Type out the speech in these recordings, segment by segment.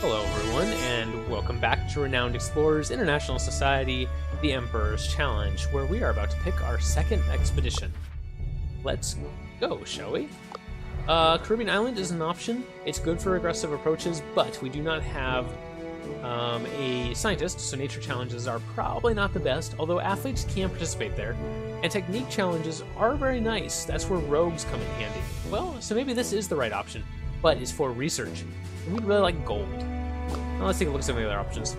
Hello everyone, and welcome back to Renowned Explorers International Society, the Emperor's Challenge, where we are about to pick our second expedition. Let's go, shall we? Caribbean Island is an option. It's good for aggressive approaches, but we do not have a scientist, so nature challenges are probably not the best, although athletes can participate there. And technique challenges are very nice. That's where rogues come in handy. Well, so maybe this is the right option, but it's for research. And we'd really like gold. Now let's take a look at some of the other options.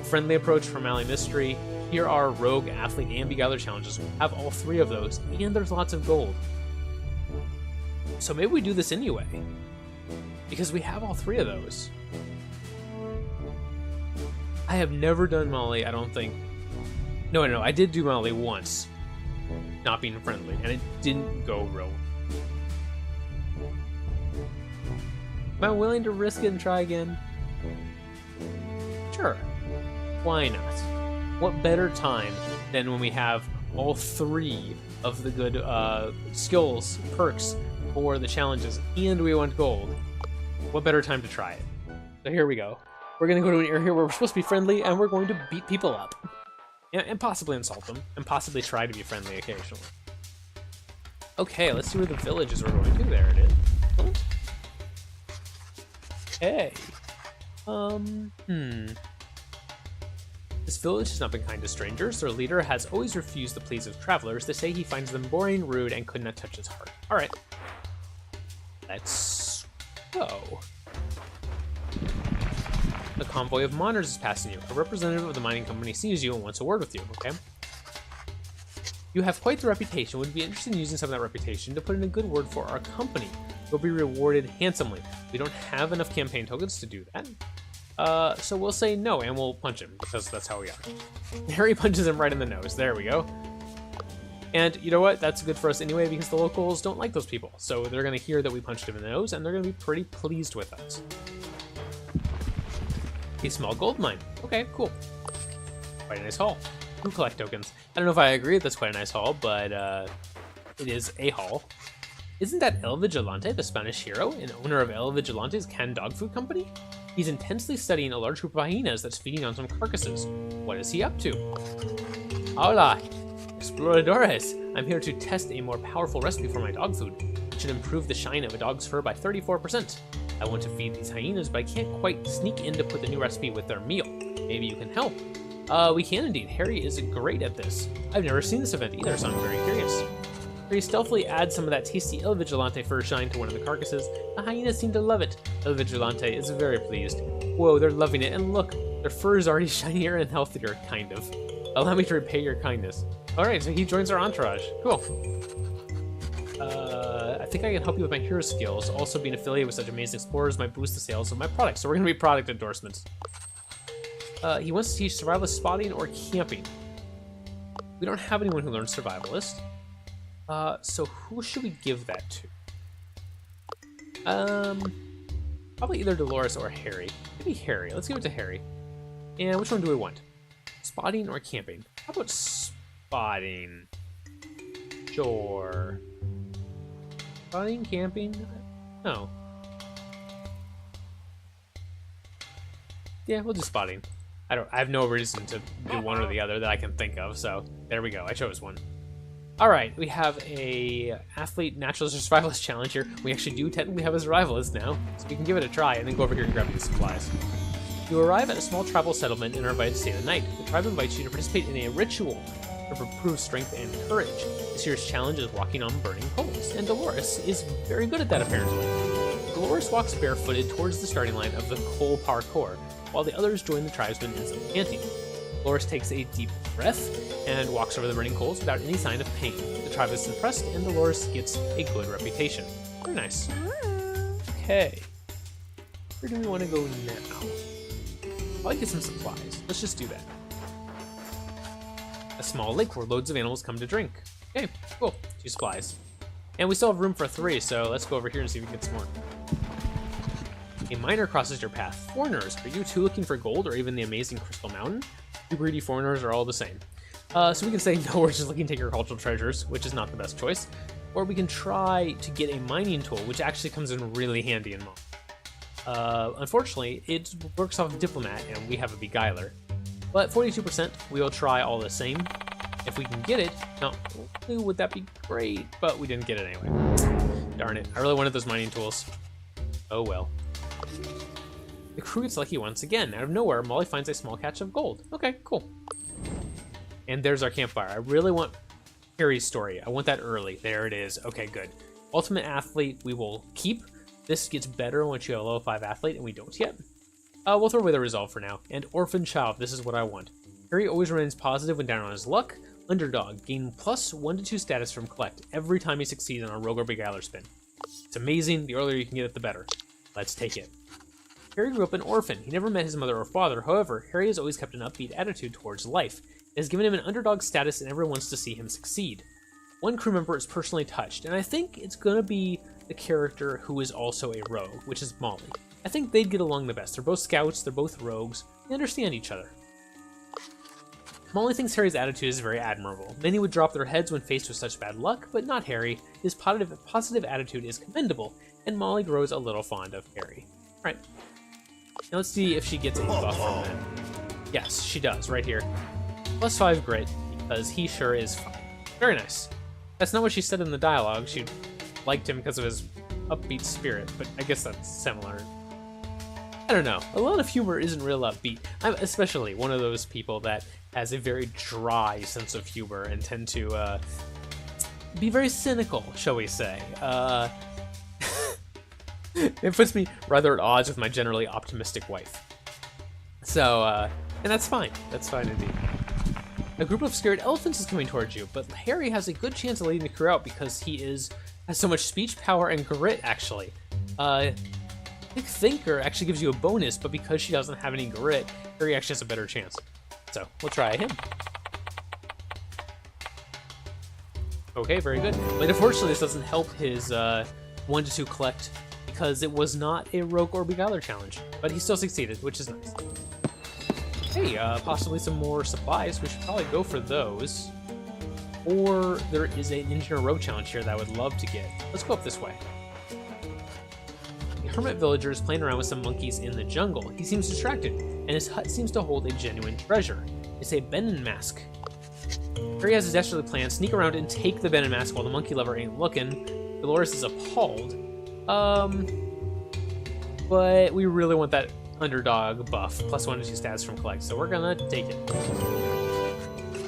Friendly approach from Alley Mystery. Here are rogue, athlete, and beguiler challenges. We have all three of those, and there's lots of gold. So maybe we do this anyway, because we have all three of those. I have never done Molly, I don't think. No, I did do Molly once, not being friendly, and it didn't go real. Am I willing to risk it and try again? Sure. Why not? What better time than when we have all three of the good skills, perks for the challenges, and we want gold? What better time to try it? So here we go. We're going to go to an area where we're supposed to be friendly, and we're going to beat people up. And possibly insult them, and possibly try to be friendly occasionally. Okay, let's see where the villages we're going to. There it is. Okay. This village has not been kind to strangers. Their leader has always refused the pleas of travelers. They say he finds them boring, rude, and could not touch his heart. Alright. Let's go. A convoy of miners is passing you. A representative of the mining company sees you and wants a word with you, okay? You have quite the reputation. Would be interested in using some of that reputation to put in a good word for our company. You'll be rewarded handsomely. We don't have enough campaign tokens to do that. So we'll say no, and we'll punch him, because that's how we are. Harry punches him right in the nose. There we go. And you know what? That's good for us anyway, because the locals don't like those people. So they're going to hear that we punched him in the nose, and they're going to be pretty pleased with us. A small gold mine. Okay, cool. Quite a nice haul. Who collect tokens? I don't know if I agree that's quite a nice haul, but it is a haul. Isn't that El Vigilante, the Spanish hero and owner of El Vigilante's canned dog food company? He's intensely studying a large group of hyenas that's feeding on some carcasses. What is he up to? Hola, exploradores. I'm here to test a more powerful recipe for my dog food. It should improve the shine of a dog's fur by 34%. I want to feed these hyenas, but I can't quite sneak in to put the new recipe with their meal. Maybe you can help. We can indeed. Harry is great at this. I've never seen this event either, so I'm very curious. Harry stealthily adds some of that tasty El Vigilante fur shine to one of the carcasses. The hyenas seem to love it. El Vigilante is very pleased. Whoa, they're loving it, and look, their fur is already shinier and healthier, kind of. Allow me to repay your kindness. Alright, so he joins our entourage. Cool. I think I can help you with my hero skills. Also, being affiliated with such amazing explorers might boost the sales of my products, so we're going to be product endorsements. He wants to teach survivalist spotting or camping. We don't have anyone who learns survivalist. So who should we give that to? Probably either Dolores or Harry. Maybe Harry. Let's give it to Harry. And which one do we want? Spotting or camping? How about spotting? Sure. Spotting, camping? No. Yeah, we'll do spotting. I have no reason to do one or the other that I can think of, so there we go. I chose one. Alright, we have a athlete naturalist or survivalist challenge here. We actually do technically have a survivalist now, so we can give it a try and then go over here and grab these supplies. You arrive at a small tribal settlement and are invited to stay the night. The tribe invites you to participate in a ritual to improve strength and courage. This year's challenge is walking on burning coals, and Dolores is very good at that apparently. Dolores walks barefooted towards the starting line of the coal parkour, while the others join the tribesmen in some chanting. Dolores takes a deep breath and walks over the burning coals without any sign of pain. The tribe is impressed, and Dolores gets a good reputation. Very nice. Okay. Where do we want to go now? Probably get some supplies. Let's just do that. A small lake where loads of animals come to drink. Okay, cool. 2 supplies. And we still have room for 3, so let's go over here and see if we can get some more. A miner crosses your path. Foreigners, are you too looking for gold or even the amazing Crystal Mountain? You greedy foreigners are all the same. So we can say, no, we're just looking to take agricultural treasures, which is not the best choice. Or we can try to get a mining tool, which actually comes in really handy in Mod. Unfortunately, it works off Diplomat, and we have a Beguiler. But 42%, we will try all the same. If we can get it, not only would that be great, but we didn't get it anyway. Darn it, I really wanted those mining tools. Oh well. The crew gets lucky once again. Out of nowhere, Molly finds a small catch of gold. Okay, cool. And there's our campfire. I really want Harry's story. I want that early. There it is. Okay, good. Ultimate Athlete, we will keep. This gets better once you have a level 5 athlete, and we don't yet. We'll throw away the resolve for now. And Orphan Child, this is what I want. Harry always remains positive when down on his luck. Underdog, gain plus 1 to 2 status from Collect every time he succeeds on a Rogue or Beguiler spin. It's amazing. The earlier you can get it, the better. Let's take it. Harry grew up an orphan. He never met his mother or father. However, Harry has always kept an upbeat attitude towards life. It has given him an underdog status, and everyone wants to see him succeed. One crew member is personally touched, and I think it's going to be the character who is also a rogue, which is Molly. I think they'd get along the best. They're both scouts, they're both rogues, they understand each other. Molly thinks Harry's attitude is very admirable. Many would drop their heads when faced with such bad luck, but not Harry. His positive attitude is commendable, and Molly grows a little fond of Harry. Right. Now let's see if she gets a buff from that. Yes, she does, right here. Plus 5 grit, because he sure is fine. Very nice. That's not what she said in the dialogue. She liked him because of his upbeat spirit, but I guess that's similar. I don't know. A lot of humor isn't real upbeat. I'm especially one of those people that has a very dry sense of humor and tend to be very cynical, shall we say. It puts me rather at odds with my generally optimistic wife. So, and that's fine. That's fine indeed. A group of scared elephants is coming towards you, but Harry has a good chance of leading the crew out because he has so much speech, power, and grit, actually. Quick Thinker actually gives you a bonus, but because she doesn't have any grit, Harry actually has a better chance. So, we'll try him. Okay, very good. But unfortunately, this doesn't help his 1 to 2 collect because it was not a Rogue or Beguiler challenge. But he still succeeded, which is nice. Hey, possibly some more supplies. We should probably go for those. Or there is an Engineer Rogue challenge here that I would love to get. Let's go up this way. The hermit villager is playing around with some monkeys in the jungle. He seems distracted, and his hut seems to hold a genuine treasure. It's a Benin mask. Harry has a desperately plan, sneak around and take the Benin mask while the monkey lover ain't looking. Dolores is appalled. But we really want that underdog buff, plus 1 to 2 stats from Collect, so we're gonna take it.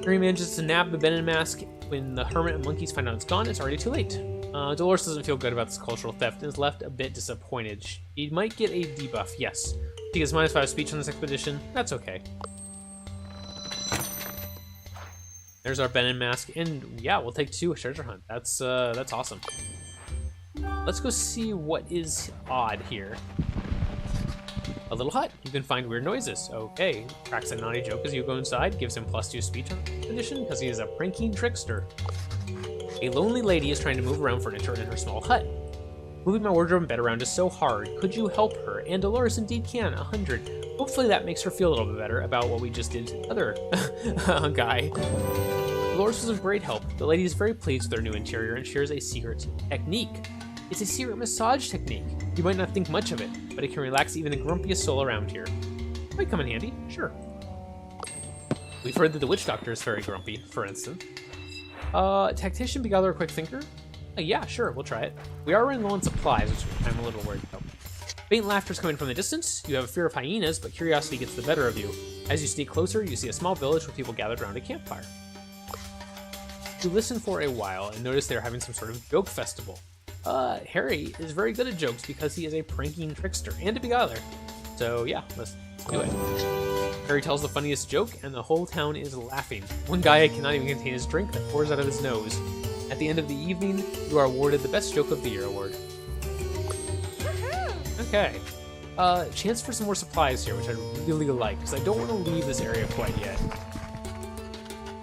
Harry manages to nab the Benin mask. When the hermit and monkeys find out it's gone, it's already too late. Dolores doesn't feel good about this cultural theft and is left a bit disappointed. She might get a debuff, yes. She gets -5 speech on this expedition. That's okay. There's our Benin mask, and yeah, we'll take 2 treasure hunt. That's awesome. Let's go see what is odd here. A little hut. You can find weird noises. Okay. Cracks a naughty joke as you go inside. Gives him +2 speech on expedition because he is a pranking trickster. A lonely lady is trying to move around furniture in her small hut. Moving my wardrobe and bed around is so hard. Could you help her? And Dolores indeed can. 100. Hopefully that makes her feel a little bit better about what we just did to the other guy. Dolores was of great help. The lady is very pleased with their new interior and shares a secret technique. It's a secret massage technique. You might not think much of it, but it can relax even the grumpiest soul around here. Might come in handy, sure. We've heard that the witch doctor is very grumpy, for instance. Tactician, Beguiler, Quick Thinker? Yeah, sure, we'll try it. We are running low on supplies, which I'm a little worried about. Faint laughter is coming from the distance. You have a fear of hyenas, but curiosity gets the better of you. As you sneak closer, you see a small village with people gathered around a campfire. You listen for a while and notice they're having some sort of joke festival. Harry is very good at jokes because he is a pranking trickster and a beguiler. So yeah, let's do it. Harry tells the funniest joke and the whole town is laughing. One guy cannot even contain his drink that pours out of his nose. At the end of the evening, you are awarded the Best Joke of the Year award. Okay. Chance for some more supplies here, which I really like, because I don't want to leave this area quite yet.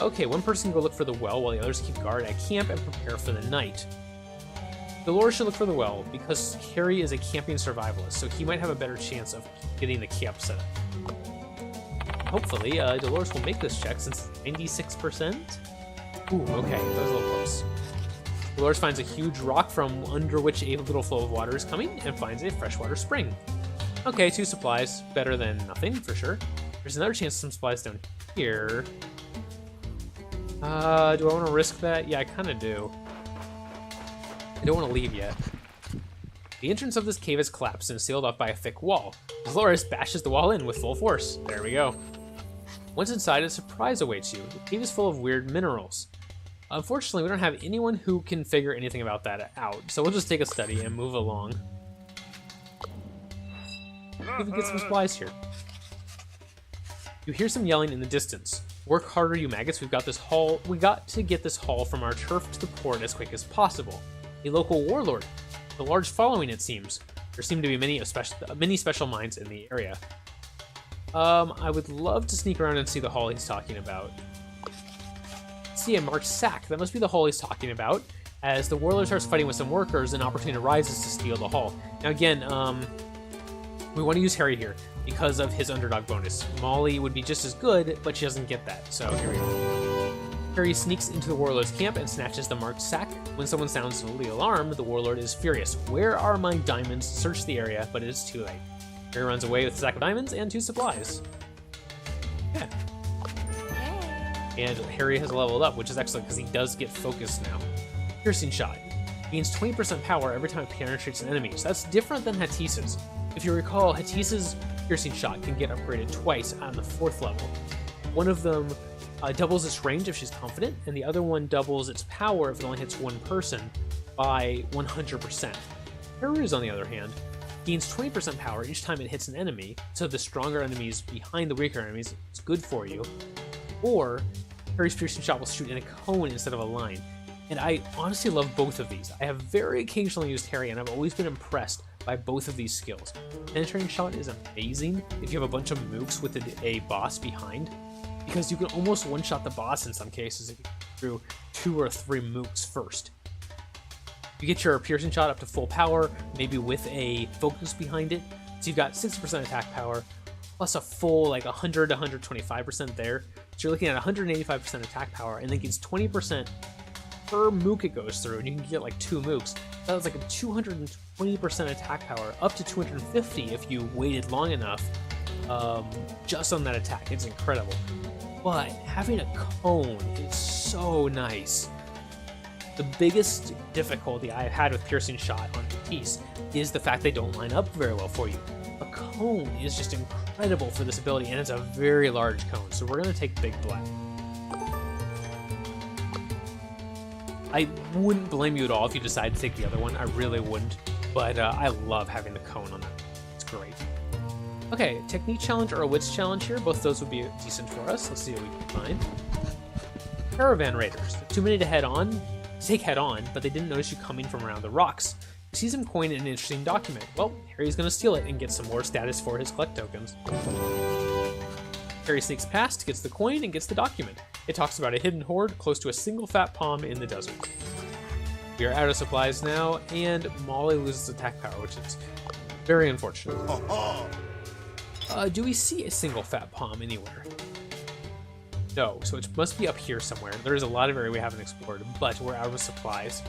Okay, one person can go look for the well while the others keep guard at camp and prepare for the night. Dolores should look for the well, because Harry is a camping survivalist, so he might have a better chance of getting the camp set up. Hopefully, Dolores will make this check since it's 96%. Ooh, okay, that was a little close. Dolores finds a huge rock from under which a little flow of water is coming and finds a freshwater spring. Okay, 2 supplies. Better than nothing, for sure. There's another chance of some supplies down here. Do I want to risk that? Yeah, I kind of do. I don't want to leave yet. The entrance of this cave is collapsed and sealed off by a thick wall. Dolores bashes the wall in with full force. There we go. Once inside, a surprise awaits you. The cave is full of weird minerals. Unfortunately, we don't have anyone who can figure anything about that out, so we'll just take a study and move along. Maybe get some supplies here. You hear some yelling in the distance. Work harder, you maggots. We got to get this haul from our turf to the port as quick as possible. A local warlord. A large following, it seems. There seem to be many special mines in the area. I would love to sneak around and see the haul he's talking about. See a marked sack. That must be the haul he's talking about. As the warlord starts fighting with some workers, an opportunity arises to steal the haul. Now again, we want to use Harry here because of his underdog bonus. Molly would be just as good, but she doesn't get that, so here we go. Harry sneaks into the warlord's camp and snatches the marked sack. When someone sounds the alarm, the warlord is furious. Where are my diamonds? Search the area, but it is too late. Harry runs away with a sack of diamonds and 2 supplies. Yeah. And Harry has leveled up, which is excellent because he does get focused now. Piercing shot. Gains 20% power every time it penetrates an enemy. So that's different than Hatisse's. If you recall, Hatisse's piercing shot can get upgraded twice on the 4th level. One of them doubles its range if she's confident, and the other one doubles its power if it only hits one person by 100%. Harry's, on the other hand, gains 20% power each time it hits an enemy, so the stronger enemies behind the weaker enemies is good for you. Or Harry's piercing shot will shoot in a cone instead of a line. And I honestly love both of these. I have very occasionally used Harry, and I've always been impressed by both of these skills. Penetrating shot is amazing if you have a bunch of mooks with a boss behind, because you can almost one-shot the boss in some cases if you get through 2 or 3 mooks first. You get your piercing shot up to full power, maybe with a focus behind it, so you've got 60% attack power, plus a full 100 to 125% there. So you're looking at 185% attack power, and then gets 20% per mook it goes through, and you can get 2 mooks. That was a 220% attack power, up to 250 if you waited long enough just on that attack. It's incredible. But having a cone is so nice. The biggest difficulty I've had with piercing shot on Matisse is the fact they don't line up very well for you. A cone is just incredible for this ability, and it's a very large cone, so we're going to take Big Black. I wouldn't blame you at all if you decide to take the other one. I really wouldn't, but I love having the cone on that. It's great. Okay, technique challenge or a wits challenge here. Both those would be decent for us. Let's see what we can find. Caravan raiders. Too many to take head on, but they didn't notice you coming from around the rocks. You see some coin in an interesting document. Well, Harry's gonna steal it and get some more status for his collect tokens. Harry sneaks past, gets the coin, and gets the document. It talks about a hidden hoard close to a single fat palm in the desert. We are out of supplies now, and Molly loses attack power, which is very unfortunate. Do we see a single fat palm anywhere? No, so it must be up here somewhere. There's a lot of area we haven't explored, but we're out of supplies.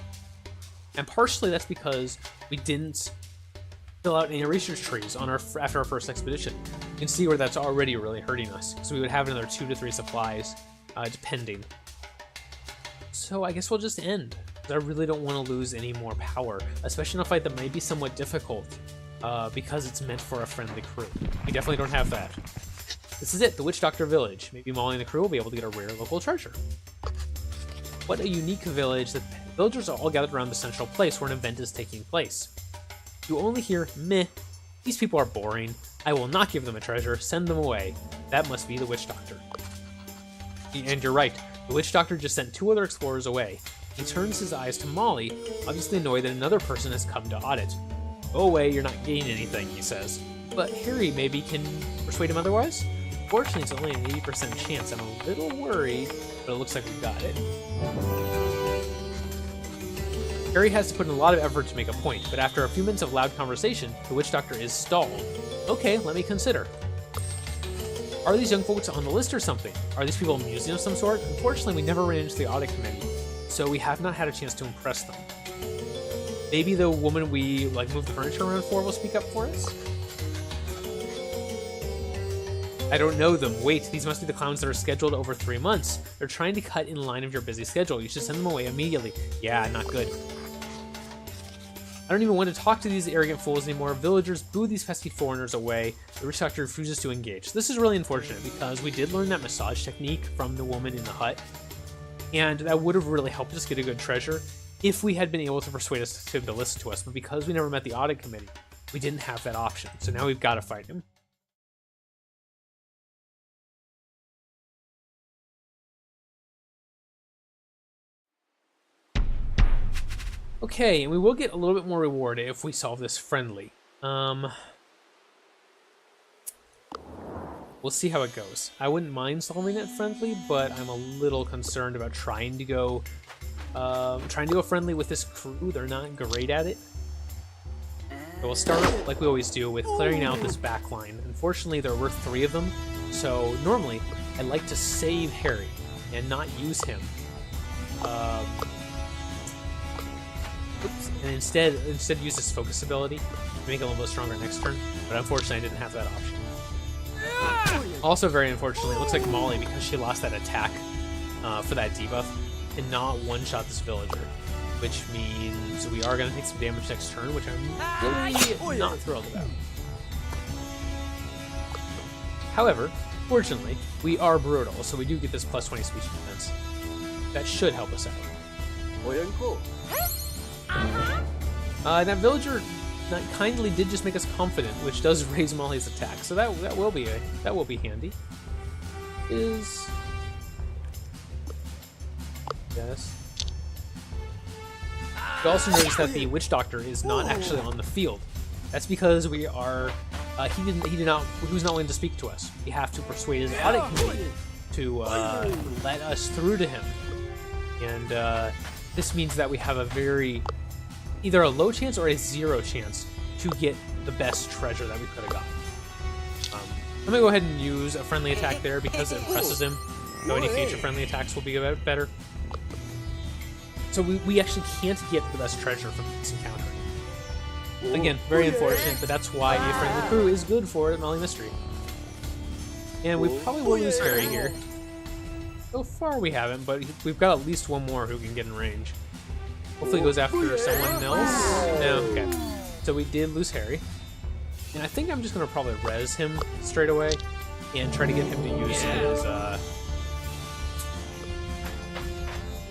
And partially that's because we didn't fill out any research trees on after our first expedition. You can see where that's already really hurting us, so we would have another 2 to 3 supplies, depending. So I guess we'll just end. I really don't want to lose any more power, especially in a fight that might be somewhat difficult, because it's meant for a friendly crew. We definitely don't have that. This is it, the Witch Doctor Village. Maybe Molly and the crew will be able to get a rare local treasure. What a unique village. The villagers are all gathered around the central place where an event is taking place. You only hear, meh, these people are boring. I will not give them a treasure, send them away. That must be the Witch Doctor. And you're right, the Witch Doctor just sent 2 other explorers away. He turns his eyes to Molly, obviously annoyed that another person has come to audit. Go away, you're not gaining anything, he says. But Harry maybe can persuade him otherwise? Fortunately, it's only an 80% chance. I'm a little worried, but it looks like we've got it. Harry has to put in a lot of effort to make a point, but after a few minutes of loud conversation, the Witch Doctor is stalled. Okay, let me consider. Are these young folks on the list or something? Are these people a museum of some sort? Unfortunately, we never ran into the audit committee, so we have not had a chance to impress them. Maybe the woman we moved the furniture around for will speak up for us? I don't know them. Wait, these must be the clowns that are scheduled over 3 months. They're trying to cut in line of your busy schedule. You should send them away immediately. Yeah, not good. I don't even want to talk to these arrogant fools anymore. Villagers boo these pesky foreigners away. The witch doctor refuses to engage. This is really unfortunate because we did learn that massage technique from the woman in the hut. And that would have really helped us get a good treasure if we had been able to persuade us to listen to us. But because we never met the audit committee, we didn't have that option. So now we've got to fight him. Okay, and we will get a little bit more reward if we solve this friendly. We'll see how it goes. I wouldn't mind solving it friendly, but I'm a little concerned about trying to go friendly with this crew. They're not great at it. So we'll start like we always do with clearing out this back line. Unfortunately, there were 3 of them, so normally I like to save Harry and not use him. And instead use his focus ability to make him a little bit stronger next turn. But unfortunately, I didn't have that option. Also, very unfortunately, it looks like Molly, because she lost that attack for that debuff, cannot one-shot this villager, which means we are going to take some damage next turn, which I'm really not thrilled about. Yohow! Fortunately, we are brutal, so we do get this plus 20 speech defense. That should help us out. That villager kindly did just make us confident, which does raise Molly's attack, so that will be handy. Yes. You also notice that the witch doctor is not actually on the field. That's because we are he was not willing to speak to us. We have to persuade his audit committee to let us through to him, and this means that we have either a low chance or a 0 chance to get the best treasure that we could have got. I'm gonna go ahead and use a friendly attack there because it impresses him. So any future friendly attacks will be better. So we actually can't get the best treasure from this encounter. Again, very unfortunate, but that's why a friendly crew is good for Molly Mystery. And we probably will lose Harry here. So far we haven't, but we've got at least one more who can get in range. Hopefully he goes after someone else. No, okay. So we did lose Harry. And I think I'm just going to probably res him straight away and try to get him to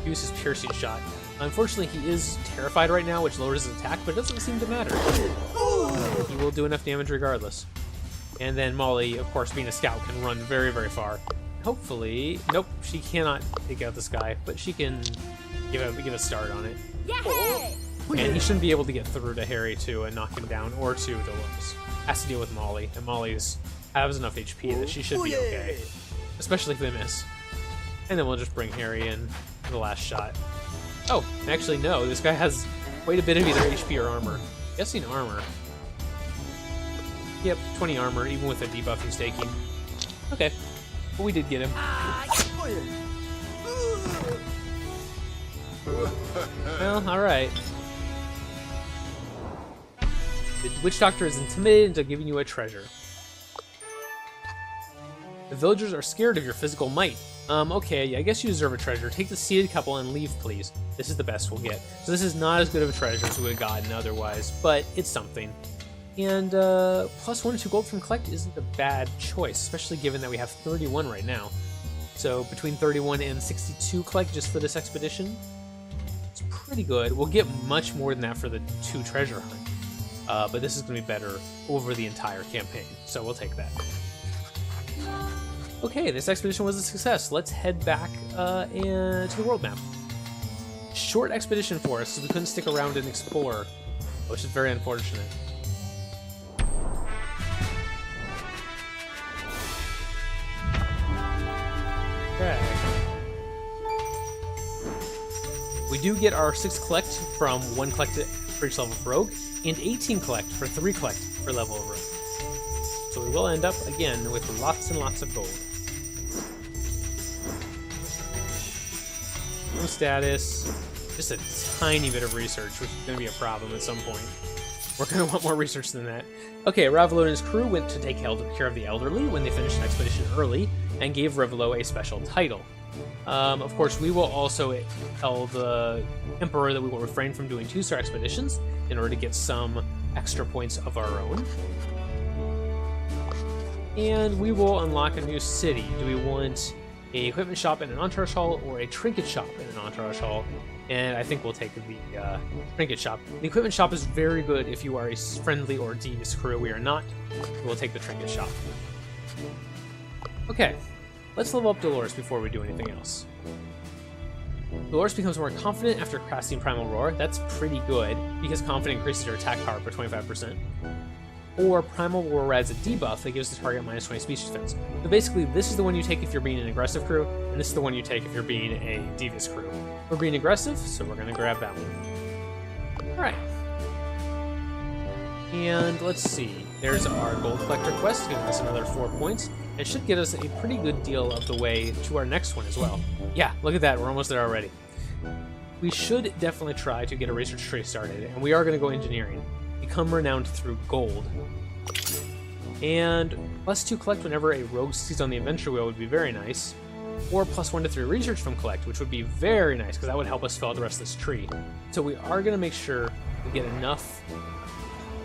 use his piercing shot. Unfortunately, he is terrified right now, which lowers his attack, but it doesn't seem to matter. He will do enough damage regardless. And then Molly, of course, being a scout, can run very, very far. Hopefully, nope, she cannot take out this guy, but she can give a start on it. And he shouldn't be able to get through to Harry to knock him down, or to Dolores. Has to deal with Molly, and Molly's has enough HP that she should be okay, especially if they miss. And then we'll just bring Harry in for the last shot. Oh, actually no, this guy has quite a bit of either HP or armor. Guessing armor. Yep, 20 armor, even with the debuff he's taking. Okay, but we did get him. Well, alright. The witch doctor is intimidated into giving you a treasure. The villagers are scared of your physical might. Okay, I guess you deserve a treasure. Take the seated couple and leave, please. This is the best we'll get. So this is not as good of a treasure as we would have gotten otherwise, but it's something. And plus 1 or 2 gold from collect isn't a bad choice, especially given that we have 31 right now. So between 31 and 62 collect just for this expedition, it's pretty good. We'll get much more than that for the 2 treasure hunt, but this is going to be better over the entire campaign, so we'll take that. Okay, this expedition was a success. Let's head back to the world map. Short expedition for us, so we couldn't stick around and explore, which is very unfortunate. Okay. We do get our 6 collect from 1 collect for each level of rogue, and 18 collect for 3 collect per level of rogue. So we will end up, again, with lots and lots of gold. No status, just a tiny bit of research, which is going to be a problem at some point. We're going to want more research than that. Okay, Ravelo and his crew went to take care of the elderly when they finished an expedition early and gave Ravelo a special title. Of course, we will also tell the Emperor that we will refrain from doing 2-star expeditions in order to get some extra points of our own. And we will unlock a new city. Do we want a equipment shop and an entourage hall, or a trinket shop and an entourage hall? And I think we'll take the trinket shop. The equipment shop is very good if you are a friendly or devious crew. We are not. We'll take the trinket shop. Okay, let's level up Dolores before we do anything else. Dolores becomes more confident after casting Primal Roar. That's pretty good, because confident increases your attack power by 25%. Or Primal Roar adds a debuff that gives the target minus 20 speech defense. So basically, this is the one you take if you're being an aggressive crew, and this is the one you take if you're being a devious crew. We're being aggressive, so we're going to grab that one. Alright. And let's see. There's our Gold Collector quest, giving us another 4 points. It should get us a pretty good deal of the way to our next one as well. Yeah, look at that. We're almost there already. We should definitely try to get a research tree started, and we are going to go engineering. Become renowned through gold. And +2 collect whenever a rogue succeeds on the adventure wheel would be very nice. Or +1 to 3 research from collect, which would be very nice, because that would help us fill out the rest of this tree. So we are going to make sure we get enough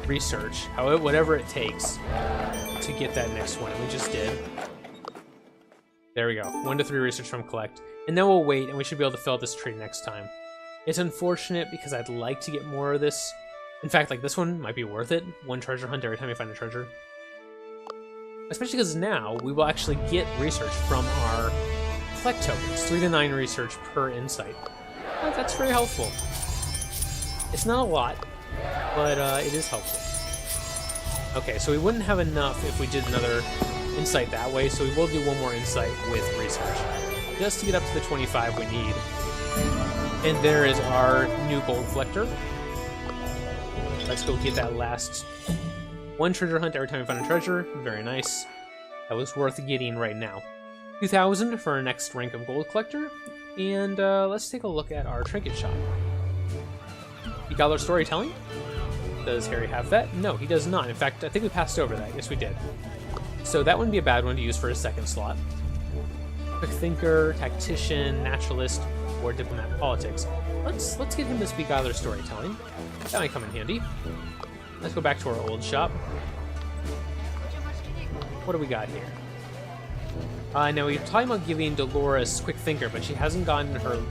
research, however, whatever it takes, to get that next one. And we just did. There we go. 1 to 3 research from collect. And then we'll wait, and we should be able to fill out this tree next time. It's unfortunate, because I'd like to get more of this. In fact, like, this one might be worth it. 1 treasure hunt every time you find a treasure. Especially because now we will actually get research from our collect tokens. 3 to 9 research per insight. That's very helpful. It's not a lot, but it is helpful. Okay, so we wouldn't have enough if we did another insight that way, so we will do 1 more insight with research. Just to get up to the 25 we need. And there is our new gold collector. Let's go get that last 1 treasure hunt every time we find a treasure. Very nice. That was worth getting right now. 2,000 for our next rank of gold collector. And let's take a look at our trinket shop. You got our storytelling? Does Harry have that? No, he does not. In fact, I think we passed over that. Yes, we did. So that wouldn't be a bad one to use for his second slot. Quick thinker, tactician, naturalist, or diplomat politics. Let's get him this beguiler storytelling. That might come in handy. Let's go back to our old shop. What do we got here? Now we're talking about giving Dolores quick thinker, but she hasn't gotten her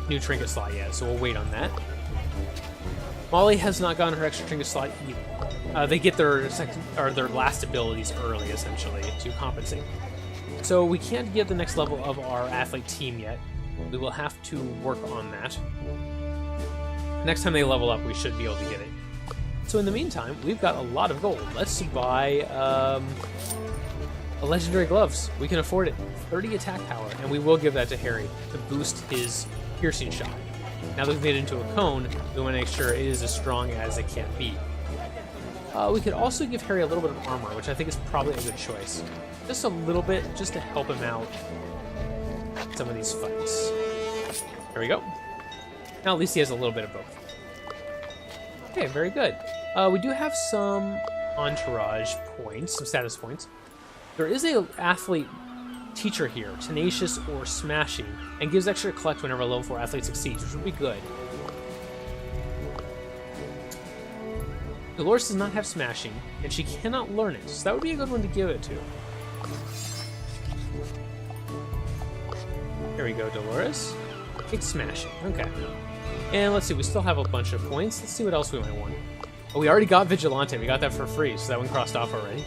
new trinket slot yet, so we'll wait on that. Molly has not gotten her extra trinket slot either. They get their their last abilities early, essentially, to compensate. So we can't get the next level of our athlete team yet. We will have to work on that. Next time they level up, we should be able to get it. So in the meantime, we've got a lot of gold. Let's buy a legendary gloves. We can afford it. 30 attack power, and we will give that to Harry to boost his piercing shot. Now that we've made it into a cone, we want to make sure it is as strong as it can be. We could also give Harry a little bit of armor, which I think is probably a good choice. Just a little bit, just to help him out in some of these fights. There we go. Now at least he has a little bit of both. Okay, very good. We do have some entourage points, some status points. There is a athlete teacher here, tenacious or smashing, and gives extra collect whenever a level 4 athlete succeeds, which would be good. Dolores does not have smashing, and she cannot learn it, so that would be a good one to give it to. There we go, Dolores. It's smashing. Okay. And let's see, we still have a bunch of points. Let's see what else we might want. Oh, we already got Vigilante. We got that for free, so that one crossed off already.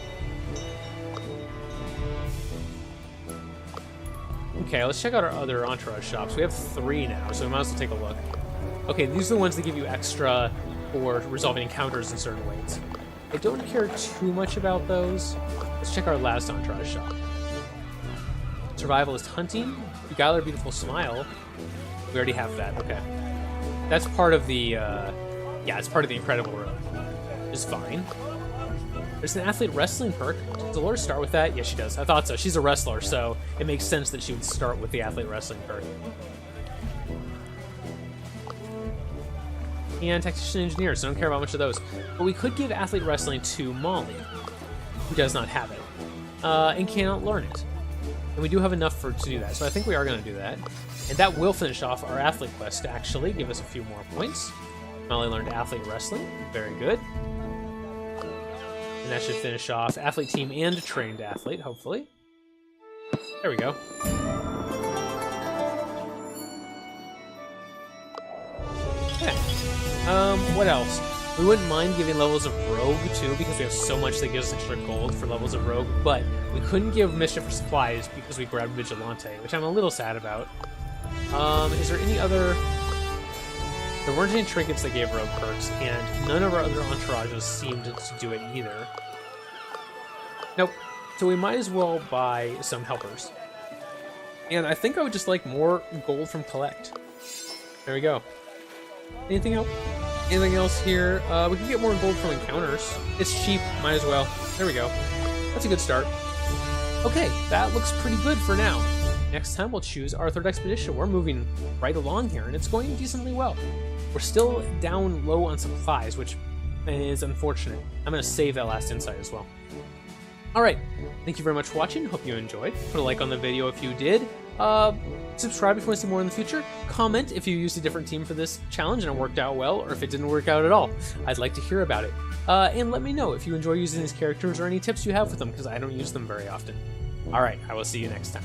Okay, let's check out our other entourage shops. We have 3 now, so we might as well take a look. Okay, these are the ones that give you extra for resolving encounters in certain ways. I don't care too much about those. Let's check our last entourage shop. Survivalist hunting, Beguiler Beautiful Smile. We already have that, okay. That's part of the, yeah, it's part of the Incredible Room. Which is fine. There's an athlete wrestling perk. Does Dolores start with that? Yes, she does. I thought so. She's a wrestler, so it makes sense that she would start with the athlete wrestling perk. and tactician engineer, so I don't care about much of those. But we could give athlete wrestling to Molly, who does not have it, and cannot learn it. And we do have enough to do that, so I think we are going to do that. And that will finish off our athlete quest, actually, give us a few more points. Molly learned athlete wrestling, very good. And that should finish off athlete team and trained athlete, hopefully. There we go. Okay. What else? We wouldn't mind giving levels of Rogue, too, because we have so much that gives us extra gold for levels of Rogue, but we couldn't give Mischief for supplies because we grabbed Vigilante, which I'm a little sad about. Is there any other... There weren't any trinkets that gave Rogue perks, and none of our other entourages seemed to do it either. Nope. So we might as well buy some helpers. And I think I would just like more gold from Collect. There we go. Anything else? Anything else here? We can get more gold from encounters. It's cheap, might as well. There we go. That's a good start. Okay, that looks pretty good for now. Next time we'll choose our third expedition. We're moving right along here, and it's going decently well. We're still down low on supplies, which is unfortunate. I'm going to save that last insight as well. Alright, thank you very much for watching. Hope you enjoyed. Put a like on the video if you did. Subscribe if you want to see more in the future. Comment if you used a different team for this challenge and it worked out well, or if it didn't work out at all. I'd like to hear about it. And let me know if you enjoy using these characters or any tips you have with them, because I don't use them very often. Alright, I will see you next time.